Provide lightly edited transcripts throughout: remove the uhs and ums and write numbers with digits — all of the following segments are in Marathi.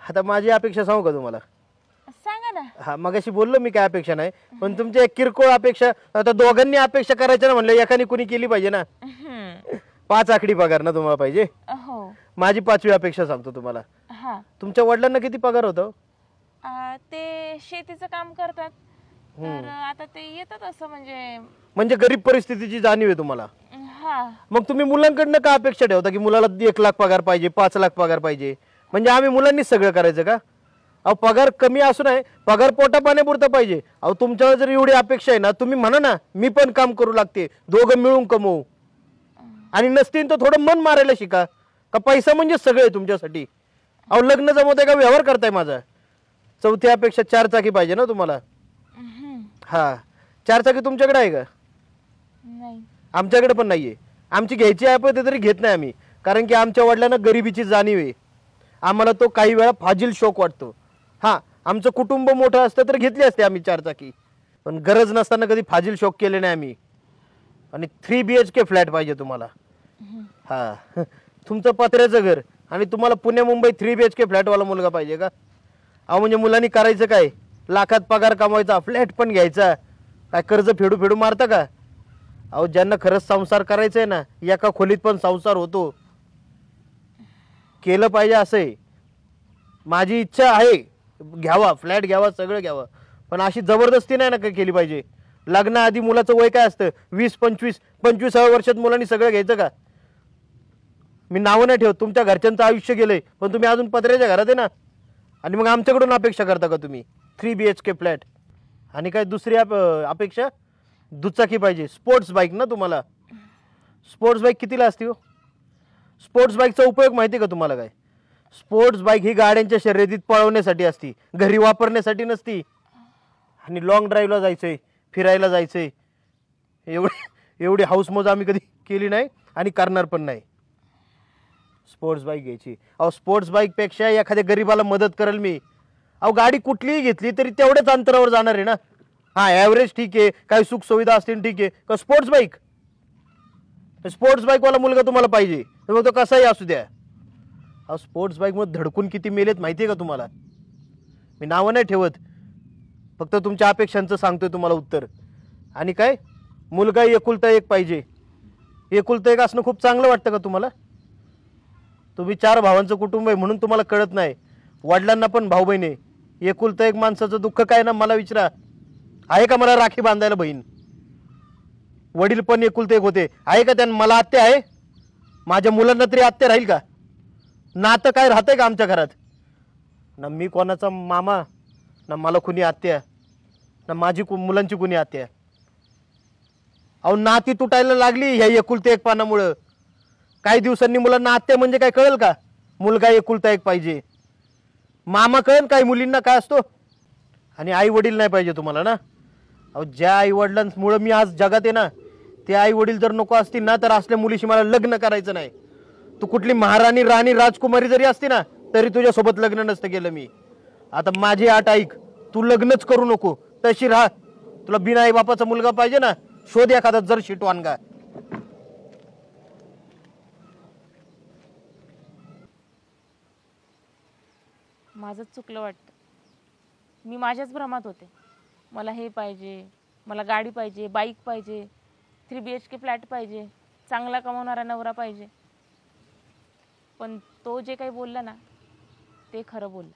आता माझी अपेक्षा सांगू का तुम्हाला? सांगा ना. हा, मगाशी बोललो मी काय अपेक्षा नाही, पण तुमच्या एक किरकोळ अपेक्षा आता दोघांनी अपेक्षा करायच्या ना म्हणलं, एकाने कुणी केली पाहिजे ना. 5 आकडी पगार ना तुम्हाला पाहिजे. हो. माझी 5वी अपेक्षा सांगतो तुम्हाला. हा. तुमच्या वडिलांना किती पगार होतो? ते शेतीचं काम करतात, तर आता ते येतात असं म्हणजे गरीब परिस्थितीची जाणीव आहे तुम्हाला. हा. मग तुम्ही मुलांकडनं का अपेक्षा ठेवता की मुलाला 1 लाख पगार पाहिजे, 5 लाख पगार पाहिजे? म्हणजे आम्ही मुलांनीच सगळं करायचं का? अहो, पगार कमी असू नये, पगार पोटा पाण्यापुरता पाहिजे. अहो, तुमच्यावर जर एवढी अपेक्षा आहे ना, तुम्ही म्हणा ना मी पण काम करू लागते, दोघं मिळून कमवू. आणि नसतील तर थोडं मन मारायला शिका. का पैसा म्हणजे सगळे तुमच्यासाठी? अहो, लग्न जमवताय का व्यवहार करताय माझा? 4थी अपेक्षा 4 चाकी पाहिजे ना तुम्हाला. हा, 4 चाकी तुमच्याकडे आहे का? नाही. आमच्याकडे पण नाहीये. आमची घ्यायची आहे पण ते तरी घेत नाही आम्ही, कारण की आमच्या वडिलांना गरिबीची जाणीव आहे. आम्हाला तो काही वेळा फाजील शौक वाटतो. हा, आमचं कुटुंब मोठं असतं तर घेतली असते आम्ही 4 चाकी, पण गरज नसताना कधी फाजील शौक केले नाही आम्ही. आणि 3 BHK फ्लॅट पाहिजे तुम्हाला. हा, तुमचं पत्र्याचं घर आणि तुम्हाला पुणे मुंबई 3 BHK फ्लॅटवाला मुलगा पाहिजे का? अहो, म्हणजे मुलांनी करायचं काय? लाखात पगार कमवायचा, फ्लॅट पण घ्यायचा, काय कर्ज फेडू फेडू मारता का? अहो, ज्यांना खरंच संसार करायचा आहे ना, एका खोलीत पण संसार होतो. केलं पाहिजे असं आहे. माझी इच्छा आहे, घ्यावा फ्लॅट, घ्यावा सगळं घ्यावं, पण अशी जबरदस्ती नाही ना केली पाहिजे. लग्नाआधी मुलाचं वय काय असतं? 20-25-25व्या वर्षात मुलांनी सगळं घ्यायचं का? मी नावं नाही ठेवत, तुमच्या घरच्यांचं आयुष्य गेलंय, पण तुम्ही अजून पत्र्याच्या घरात आहे ना, आणि मग आमच्याकडून अपेक्षा करता का तुम्ही 3 BHK फ्लॅट? आणि काय दुसरी अपेक्षा? दुचाकी पाहिजे, स्पोर्ट्स बाईक ना तुम्हाला. स्पोर्ट्स बाईक कितीला असते हो? स्पोर्ट्स बाईकचा उपयोग माहिती का तुम्हाला काय? स्पोर्ट्स बाईक ही गाड्यांच्या शर्यतीत पळवण्यासाठी असती, घरी वापरण्यासाठी नसती. आणि लॉंग ड्राईव्हला जायचंय, फिरायला जायचंय, एवढी हाऊसमौज आम्ही कधी केली नाही आणि करणार पण नाही. स्पोर्ट्स बाईक घ्यायची. अहो, स्पोर्ट्स बाईकपेक्षा एखाद्या गरीबाला मदत करेल मी. अहो, गाडी कुठलीही घेतली तरी तेवढ्याच अंतरावर जाणार आहे ना. हा, ॲव्हरेज ठीक आहे, काही सुख सुविधा असतील ठीक आहे, का स्पोर्ट्स बाईक? स्पोर्ट्स बाईकवाला मुलगा तुम्हाला पाहिजे, तर मग तो कसाही असू द्या. अहो, स्पोर्ट्स बाईकमध्ये धडकून किती मेलेत माहिती आहे का तुम्हाला? मी नावं नाही ठेवत, फक्त तुमच्या अपेक्षांचं सांगतोय तुम्हाला उत्तर. आणि काय, मुलगा एकुलता एक पाहिजे. एकुलता एक असणं खूप चांगलं वाटतं का तुम्हाला? तुम्ही 4 भावांचं कुटुंब आहे म्हणून तुम्हाला कळत नाही. वडिलांना पण भाऊ बहीण आहे. एकुलता एक माणसाचं दुःख काय ना मला विचारा. आहे का मला राखी बांधायला बहीण? वडील पण एकुलते एक होते, आहे का त्यांना? मला आत्या आहे, माझ्या मुलांना तरी आत्या राहील का? नातं काय राहतंय का आमच्या घरात? ना मी कोणाचा मामा, ना मला कुणी आत्या, ना माझी मुलांची कुणी आत्या. अहो, नाती तुटायला लागली ह्या एकुलते एक पानामुळं. काही दिवसांनी मुलांना आत्या म्हणजे काय कळेल का? मुलगा एकुलता एक पाहिजे. मामा कळेल काही मुलींना काय असतो? आणि आई वडील नाही पाहिजे तुम्हाला ना. अहो, ज्या आई वडिलांमुळे मी आज जगात आहे ना, ते आई वडील जर नको असतील ना, तर असल्या मुलीशी मला लग्न करायचं नाही. तू कुठली महाराणी, राणी, राजकुमारी जरी असती ना, तरी तुझ्यासोबत लग्न नसतं केलं मी. आता माझी अट ऐक, तू लग्नच करू नको, तशी राहा. तुला बिना आई बापाचा मुलगा पाहिजे ना, शोध एखादा जर शिटवानगा. माझंच चुकलं वाटतं. मी माझ्याच भ्रमात होते. मला हे पाहिजे, मला गाडी पाहिजे, बाईक पाहिजे, 3 BHK फ्लॅट पाहिजे, चांगला कमवणारा नवरा पाहिजे. पण तो जे काही बोलला ना, ते खरं बोलला.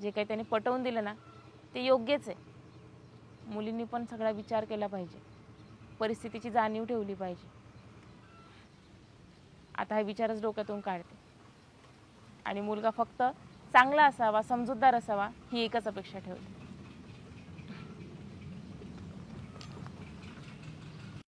जे काही त्याने पटवून दिलं ना, ते योग्यच आहे. मुलींनी पण सगळा विचार केला पाहिजे, परिस्थितीची जाणीव ठेवली पाहिजे. आता हा विचारच डोक्यातून काढते. आणि मुलगा फक्त चांगला असावा, समजूतदार असावा, ही एकच अपेक्षा ठेवते.